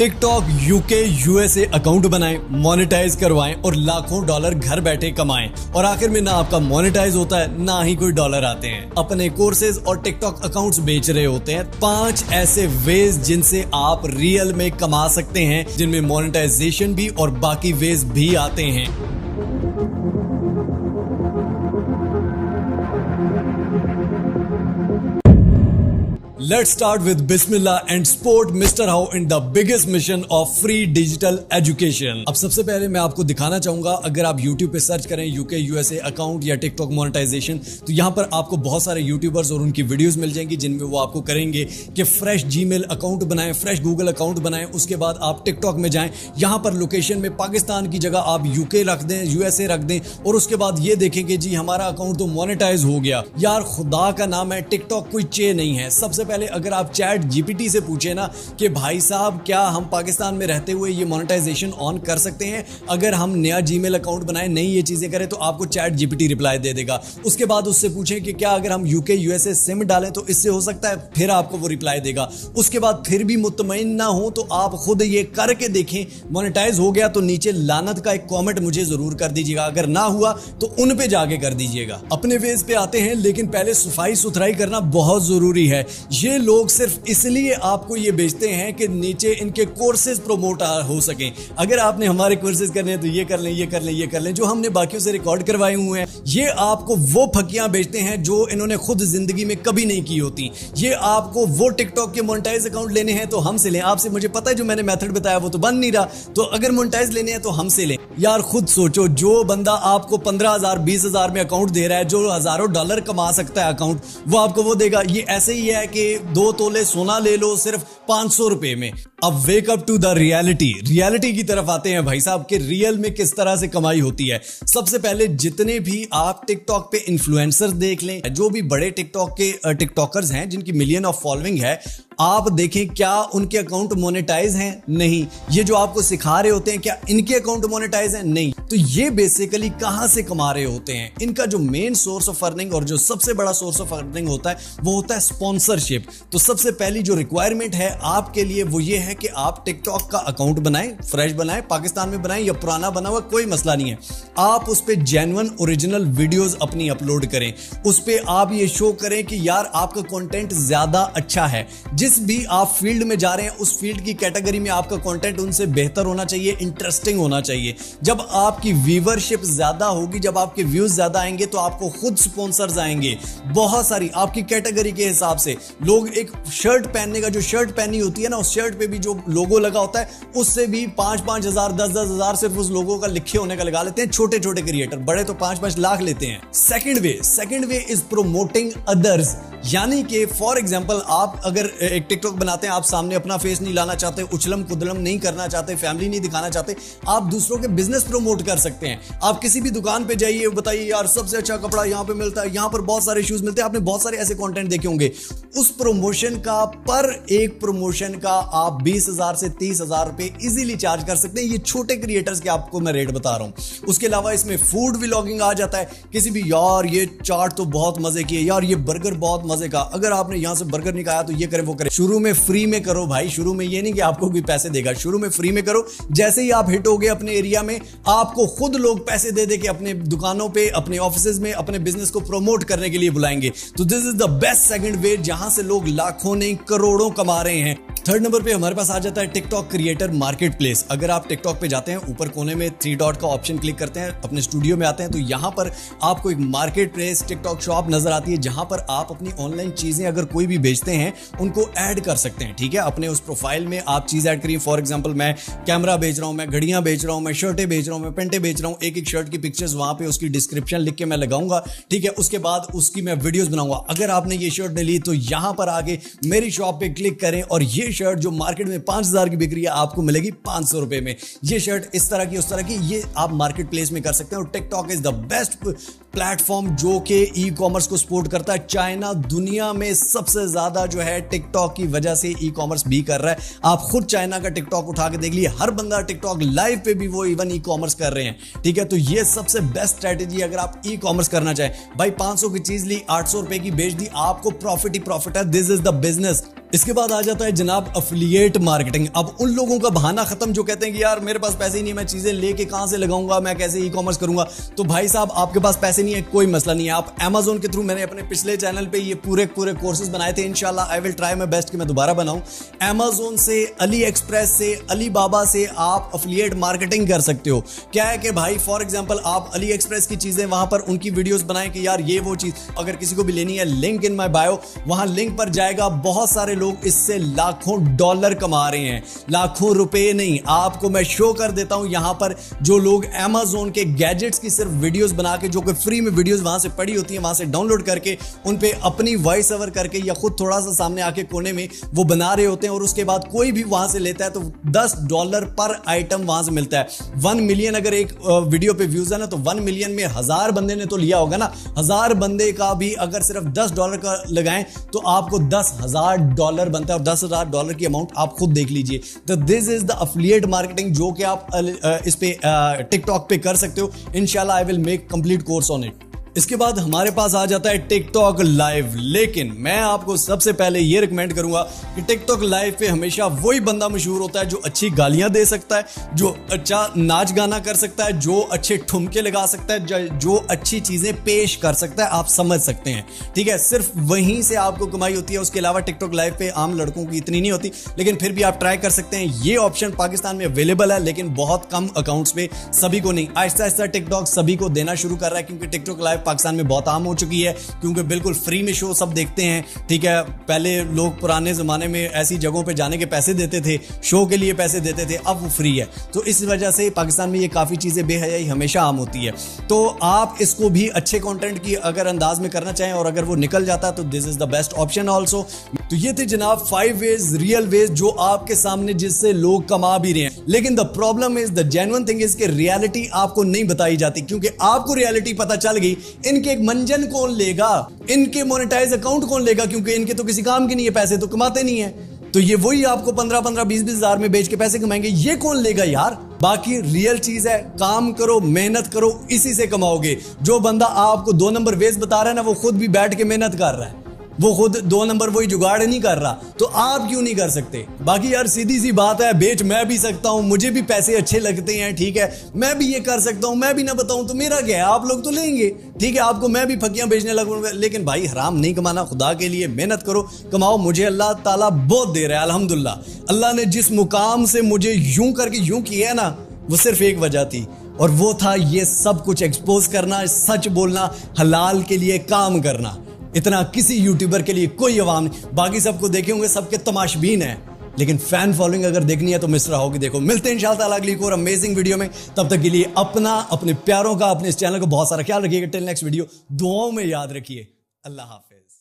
TikTok UK USA account बनाएं, monetise करवाएं और लाखों डॉलर घर बैठे कमाएं और आखिर में ना आपका मोनेटाइज होता है ना ही कोई डॉलर आते हैं। अपने कोर्सेज और टिकटॉक अकाउंट्स बेच रहे होते हैं। 5 ऐसे वेज जिनसे आप रियल में कमा सकते हैं, जिनमें मोनेटाइजेशन भी और बाकी वेज भी आते हैं। Let's start with Bismillah and sport Mr. How in the biggest mission of free digital education। अब सबसे पहले मैं आपको दिखाना चाहूंगा, अगर आप YouTube पे सर्च करें यूके यूएसए अकाउंट या टिकटॉक मोनेटाइजेशन, तो यहाँ पर आपको बहुत सारे यूट्यूबर्स और उनकी वीडियोस मिल जाएंगी जिनमें वो आपको करेंगे कि फ्रेश जीमेल अकाउंट बनाएं, फ्रेश गूगल अकाउंट बनाएं, उसके बाद आप टिकटॉक में जाएं, यहाँ पर लोकेशन में पाकिस्तान की जगह आप यूके रख दें, यूएसए रख दें और उसके बाद ये देखेंगे जी हमारा अकाउंट तो मोनेटाइज हो गया। यार खुदा का नाम है, टिकटॉक कोई चे नहीं है। सबसे पहले अगर आप चैट जीपीटी से पूछे ना कि भाई साहब क्या हम पाकिस्तान में रहते हुए ये मोनेटाइजेशन ऑन कर सकते हैं अगर हम नया जीमेल अकाउंट बनाएं, नई ये चीजें करें, तो आपको चैट जीपीटी रिप्लाई दे देगा। उसके बाद उससे पूछें कि क्या अगर हम यूके यूएसए सिम डालें तो इससे हो सकता है, फिर आपको वो रिप्लाई देगा। उसके बाद फिर भी मुतमईन ना हो तो आप खुद ये करके देखें, मोनेटाइज हो गया तो नीचे लानत का एक कॉमेंट मुझे जरूर कर दीजिएगा, अगर ना हुआ तो उन पे जाके कर दीजिएगा। अपने वेज पे आते हैं, लेकिन पहले सफाई सुथराई करना बहुत जरूरी है। ये लोग सिर्फ इसलिए आपको ये बेचते हैं कि नीचे इनके कोर्सेज प्रमोट हो सके। अगर आपने हमारे कोर्सेज करने हैं तो ये कर लें, ये कर लें, ये कर लें, जो हमने बाकियों से रिकॉर्ड करवाए हुए हैं। ये आपको वो फकियां बेचते हैं जो इन्होंने खुद जिंदगी में कभी नहीं की होती। ये आपको वो टिकटॉक के मोनेटाइज अकाउंट लेने हैं तो हमसे लें। आपसे मुझे पता है जो मैंने मेथड बताया वो तो बन नहीं रहा, तो अगर मोनेटाइज लेने हैं तो हमसे लें। यार खुद सोचो, जो बंदा आपको 15,000 20,000 में अकाउंट दे रहा है, जो हजारों डॉलर कमा सकता है अकाउंट, वो आपको वो देगा। ये ऐसे ही है कि 2 तोले सोना ले लो सिर्फ 500 रुपए में। अब wake up to the reality की तरफ आते हैं भाई साहब के रियल में किस तरह से कमाई होती है। सबसे पहले जितने भी आप टिकटॉक पे इन्फ्लुएंसर्स देख लें, जो भी बड़े टिकटॉक के टिकटॉकर्स हैं जिनकी मिलियन ऑफ फॉलोइंग है, आप देखें क्या उनके अकाउंट मोनेटाइज हैं? नहीं। ये जो आपको सिखा रहे होते हैं क्या इनके अकाउंट मोनेटाइज हैं? नहीं। तो ये बेसिकली कहां से कमा रहे होते हैं? इनका जो मेन सोर्स ऑफ अर्निंग और जो सबसे बड़ा सोर्स ऑफ अर्निंग होता है वो होता है स्पॉन्सरशिप। तो सबसे पहली जो रिक्वायरमेंट है आपके लिए वो ये है कि आप टिकटॉक का अकाउंट बनाएं, फ्रेश बनाएं, पाकिस्तान में बनाएं या पुराना बना हुआ, कोई मसला नहीं है। आप उस पे जेन्युइन ओरिजिनल वीडियोस अपनी अपलोड करें। उस पे आप ये शो करें कि यार आपका कंटेंट ज्यादा अच्छा है। जिस भी आप फील्ड में जा रहे हैं उस फील्ड की कैटेगरी में आपका कंटेंट उनसे बेहतर होना चाहिए, इंटरेस्टिंग होना चाहिए। जब आपकी व्यूवरशिप ज्यादा होगी, जब आपके व्यूज ज्यादा आएंगे तो आपको खुद स्पॉन्सर्स आएंगे बहुत सारी आपकी कैटेगरी के हिसाब से। लोग एक शर्ट पहनने का, जो शर्ट पहनी होती है ना, उस शर्ट पे भी जो लोगो लगा होता है उससे भी 5-5 हजार 10-10 हजार सिर्फ उस लोगो का लिखे होने का लगा लेते हैं छोटे छोटे क्रिएटर। बड़े तो 5-5 लाख लेते हैं। Second way is promoting others. यानी कि फॉर एग्जांपल आप अगर एक टिकटॉक बनाते हैं, आप सामने अपना फेस नहीं लाना चाहते, उछलम कुदलम नहीं करना चाहते, फैमिली नहीं दिखाना चाहते, आप दूसरों के बिजनेस प्रमोट कर सकते हैं। आप किसी भी दुकान पे जाइए, बताइए यार सबसे अच्छा कपड़ा यहाँ पे मिलता है, यहाँ पर बहुत सारे शूज मिलते हैं। आपने बहुत सारे ऐसे कंटेंट देखे होंगे। उस प्रमोशन का, पर एक प्रमोशन का आप 20,000 से 30,000 रुपए इजीली चार्ज कर सकते हैं। ये छोटे क्रिएटर्स के आपको मैं रेट बता रहा हूं। उसके अलावा इसमें फूड व्लॉगिंग आ जाता है। किसी भी यार ये चाट तो बहुत मजे की है, यार ये बर्गर बहुत मजे का, अगर आपने यहां से बर्गर नहीं खाया तो ये करे वो करे। शुरू में फ्री में करो भाई, शुरू में ये नहीं कि आपको भी पैसे देगा, शुरू में फ्री में करो। जैसे ही आप हिट हो गए अपने एरिया में, आपको खुद लोग पैसे दे दे के अपने दुकानों पे, अपने ऑफिसेज में अपने बिजनेस को प्रमोट करने के लिए बुलाएंगे। तो this is the best second वे जहां से लोग लाखों नहीं करोड़ों कमा रहे हैं। थर्ड नंबर पे हमारे पास आ जाता है टिकटॉक क्रिएटर मार्केट प्लेस। अगर आप टिकटॉक पे जाते हैं, ऊपर कोने में 3 डॉट का ऑप्शन क्लिक करते हैं, अपने स्टूडियो में आते हैं, तो यहां पर आपको एक मार्केट प्लेस टिकटॉक शॉप नजर आती है, जहां पर आप अपनी ऑनलाइन चीजें अगर कोई भी बेचते हैं उनको ऐड कर सकते हैं। ठीक है, अपने उस प्रोफाइल में आप चीज ऐड करिए। फॉर एग्जांपल मैं कैमरा बेच रहा हूं, मैं घड़ियां बेच रहा हूं, मैं शर्टें बेच रहा हूं, मैं पेंटे बेच रहा हूं। एक शर्ट की पिक्चर्स वहां पे उसकी डिस्क्रिप्शन लिख के मैं लगाऊंगा। ठीक है, उसके बाद उसकी मैं वीडियोस बनाऊंगा। अगर आपने ये शर्ट ले ली तो यहां पर आके मेरी शॉप पे क्लिक करें और ये शर्ट जो मार्केट में 5,000 की बिक रही है आपको मिलेगी 500 रुपए में। ये शर्ट इस तरह की उस तरह की, ये आप मार्केट प्लेस में कर सकते हैं। और TikTok is the best platform जो कि ई कॉमर्स को सपोर्ट करता है। चाइना दुनिया में सबसे ज्यादा जो है टिकटॉक की वजह से ई कॉमर्स भी कर रहा है। आप खुद चाइना का टिकटॉक उठा के देख लिए, हर बंदा टिकटॉक लाइव पे भी वो इवन ई कॉमर्स कर रहे हैं। ठीक है, तो ये सबसे बेस्ट स्ट्रेटेजी अगर आप ई कॉमर्स करना चाहें। भाई 500 की चीज ली, 800 रुपए की बेच दी, आपको प्रॉफिट ही प्रॉफिट है। This is the business. इसके बाद आ जाता है जनाब एफिलिएट मार्केटिंग। अब उन लोगों का बहाना खत्म जो कहते हैं कि यार मेरे पास पैसे ही नहीं, मैं चीजें लेके कहां से लगाऊंगा, मैं कैसे ई कॉमर्स करूंगा। तो भाई साहब आपके पास पैसे नहीं है, कोई मसला नहीं है, आप Amazon के थ्रू, मैंने अपने पिछले चैनल पे ये पूरे कोर्सेज बनाए थे, इंशाल्लाह I will try my best कि मैं दोबारा बनाऊं। Amazon से, अली एक्सप्रेस से, अली बाबा से आप एफिलिएट मार्केटिंग कर सकते हो। क्या है कि भाई फॉर एग्जांपल आप अली एक्सप्रेस की चीजें वहां पर उनकी वीडियोस बनाएं कि यार ये वो चीज, अगर किसी को भी लेनी है लिंक इन माय बायो, वहां लिंक पर जाएगा। बहुत सारे लोग इससे लाखों डॉलर कमा रहे हैं, लाखों रुपए नहीं। आपको मैं शो कर देता हूं यहां पर जो लोग Amazon के गैजेट्स की सिर्फ वीडियोस बना के, जो कि फ्री में वीडियोस वहां से पड़ी होती है, वहां से डाउनलोड करके उन पे अपनी वॉइस ओवर करके या खुद थोड़ा सा सामने आके कोने में वो बना रहे होते हैं, और उसके बाद कोई भी वहां से लेता है तो $10 पर आइटम वहां से मिलता है। 1 मिलियन अगर एक वीडियो पे व्यूज है ना, तो 1 मिलियन में 1000 बंदे ने तो लिया होगा ना। 1000 बंदे का भी अगर सिर्फ $10 का लगाएं तो आपको $10,000 बनता है, और $10,000 की अमाउंट आप खुद देख लीजिए। तो this is the affiliate marketing जो कि आप इस पे टिकटॉक पे कर सकते हो। इंशाल्लाह I will make complete course on it. इसके बाद हमारे पास आ जाता है टिकटॉक लाइव। लेकिन मैं आपको सबसे पहले ये रिकमेंड करूंगा कि टिकटॉक लाइव पे हमेशा वही बंदा मशहूर होता है जो अच्छी गालियां दे सकता है, जो अच्छा नाच गाना कर सकता है, जो अच्छे ठुमके लगा सकता है, जो अच्छी चीजें पेश कर सकता है। आप समझ सकते हैं, ठीक है, सिर्फ वहीं से आपको कमाई होती है। उसके अलावा टिकटॉक लाइव पे आम लड़कों की इतनी नहीं होती, लेकिन फिर भी आप ट्राई कर सकते हैं। ये ऑप्शन पाकिस्तान में अवेलेबल है, लेकिन बहुत कम अकाउंट्स पे, सभी को नहीं। आहिस्ता आहिस्ता टिकटॉक सभी को देना शुरू कर रहा है, क्योंकि टिकटॉक लाइव पाकिस्तान में बहुत आम हो चुकी है, क्योंकि बिल्कुल फ्री में शो सब देखते हैं, ठीक है। पहले लोग पुराने जमाने में ऐसी जगहों पे जाने के पैसे देते थे, शो के लिए पैसे देते थे, अब वो फ्री है। तो इस वजह से पाकिस्तान में ये काफी चीजें बेहयाई हमेशा आम होती है। तो आप इसको भी अच्छे कंटेंट की अगर अंदाज में करना चाहें और अगर वो निकल जाता है तो this is the best option also. तो ये थे जनाब 5 वेज, रियल वेज जो आपके सामने जिससे लोग कमा भी रहे हैं। लेकिन the problem is, the genuine thing is कि रियलिटी आपको नहीं बताई जाती, क्योंकि आपको रियलिटी पता चल गई, इनके एक मंजन कौन लेगा, इनके मोनेटाइज अकाउंट कौन लेगा, क्योंकि इनके तो किसी काम के नहीं है, पैसे तो कमाते नहीं है। तो ये वही आपको 15-15, 20-20 हजार में बेच के पैसे कमाएंगे, ये कौन लेगा यार। बाकी रियल चीज है, काम करो, मेहनत करो, इसी से कमाओगे। जो बंदा आपको 2 नंबर वेज बता रहा है ना, वो खुद भी बैठ के मेहनत कर रहा है, वो खुद 2 नंबर वही जुगाड़ नहीं कर रहा, तो आप क्यों नहीं कर सकते। बाकी यार सीधी सी बात है, बेच मैं भी सकता हूं, मुझे भी पैसे अच्छे लगते हैं, ठीक है, मैं भी ये कर सकता हूं, मैं भी ना बताऊं तो मेरा क्या है, आप लोग तो लेंगे, ठीक है। आपको मैं भी फकियां बेचने लगूंगा, लेकिन भाई हराम नहीं कमाना, खुदा के लिए मेहनत करो, कमाओ। मुझे अल्लाह ताला बहुत दे रहा है अल्हम्दुलिल्लाह। अल्लाह ने जिस मुकाम से मुझे यूं करके यूं किया है ना, वो सिर्फ एक वजह थी, और वो था ये सब कुछ एक्सपोज करना, सच बोलना, हलाल के लिए काम करना। इतना किसी यूट्यूबर के लिए कोई अवाम नहीं। बाकी सबको देखे होंगे, सबके तमाशबीन है, लेकिन फैन फॉलोइंग अगर देखनी है तो मिस्टर हाउ की देखो। मिलते हैं इंशाल्लाह अगली और अमेजिंग वीडियो में। तब तक के लिए अपना, अपने प्यारों का, अपने इस चैनल को बहुत सारा ख्याल रखिएगा। टिल नेक्स्ट वीडियो, दुआओं में याद रखिए। अल्लाह हाफिज।